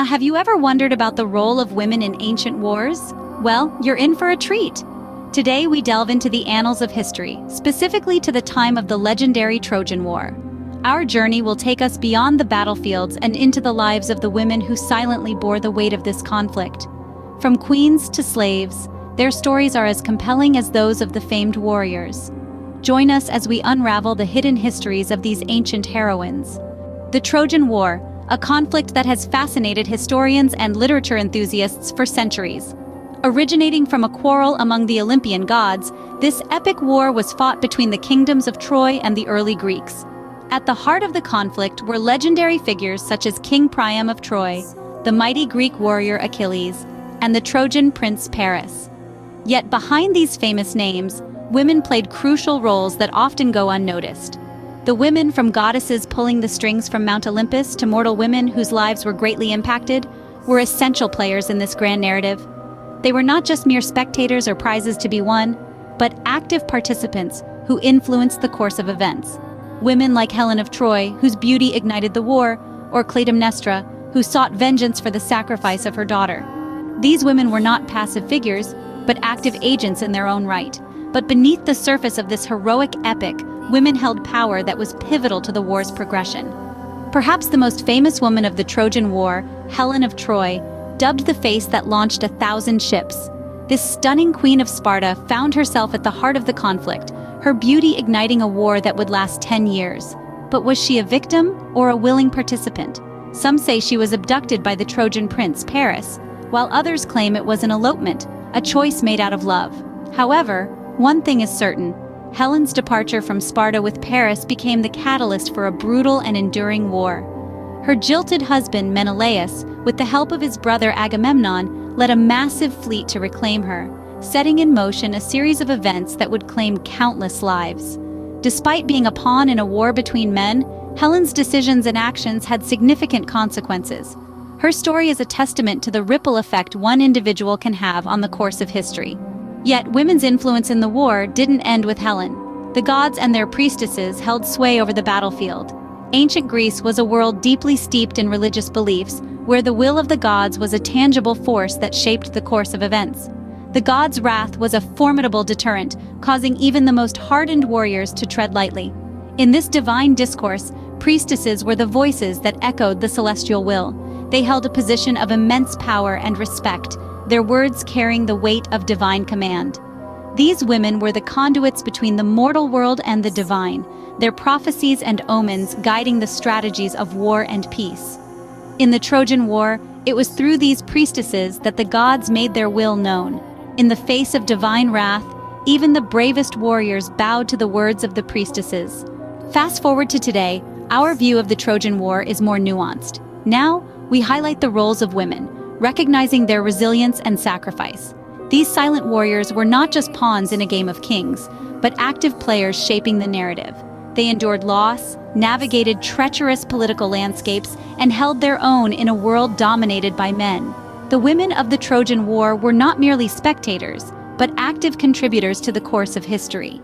Have you ever wondered about the role of women in ancient wars? Well, you're in for a treat. Today we delve into the annals of history, specifically to the time of the legendary Trojan War. Our journey will take us beyond the battlefields and into the lives of the women who silently bore the weight of this conflict. From queens to slaves, their stories are as compelling as those of the famed warriors. Join us as we unravel the hidden histories of these ancient heroines. The Trojan War, a conflict that has fascinated historians and literature enthusiasts for centuries. Originating from a quarrel among the Olympian gods, this epic war was fought between the kingdoms of Troy and the early Greeks. At the heart of the conflict were legendary figures such as King Priam of Troy, the mighty Greek warrior Achilles, and the Trojan prince Paris. Yet behind these famous names, women played crucial roles that often go unnoticed. The women, from goddesses pulling the strings from Mount Olympus to mortal women whose lives were greatly impacted, were essential players in this grand narrative. They were not just mere spectators or prizes to be won, but active participants who influenced the course of events. Women like Helen of Troy, whose beauty ignited the war, or Clytemnestra, who sought vengeance for the sacrifice of her daughter. These women were not passive figures, but active agents in their own right. But beneath the surface of this heroic epic, women held power that was pivotal to the war's progression. Perhaps the most famous woman of the Trojan War, Helen of Troy, dubbed the face that launched 1,000 ships. This stunning queen of Sparta found herself at the heart of the conflict, her beauty igniting a war that would last 10 years. But was she a victim or a willing participant? Some say she was abducted by the Trojan prince Paris, while others claim it was an elopement, a choice made out of love. However, one thing is certain: Helen's departure from Sparta with Paris became the catalyst for a brutal and enduring war. Her jilted husband Menelaus, with the help of his brother Agamemnon, led a massive fleet to reclaim her, setting in motion a series of events that would claim countless lives. Despite being a pawn in a war between men, Helen's decisions and actions had significant consequences. Her story is a testament to the ripple effect one individual can have on the course of history. Yet, women's influence in the war didn't end with Helen. The gods and their priestesses held sway over the battlefield. Ancient Greece was a world deeply steeped in religious beliefs, where the will of the gods was a tangible force that shaped the course of events. The gods' wrath was a formidable deterrent, causing even the most hardened warriors to tread lightly. In this divine discourse, priestesses were the voices that echoed the celestial will. They held a position of immense power and respect, their words carrying the weight of divine command. These women were the conduits between the mortal world and the divine, their prophecies and omens guiding the strategies of war and peace. In the Trojan War, it was through these priestesses that the gods made their will known. In the face of divine wrath, even the bravest warriors bowed to the words of the priestesses. Fast forward to today, our view of the Trojan War is more nuanced. Now, we highlight the roles of women, recognizing their resilience and sacrifice. These silent warriors were not just pawns in a game of kings, but active players shaping the narrative. They endured loss, navigated treacherous political landscapes, and held their own in a world dominated by men. The women of the Trojan War were not merely spectators, but active contributors to the course of history.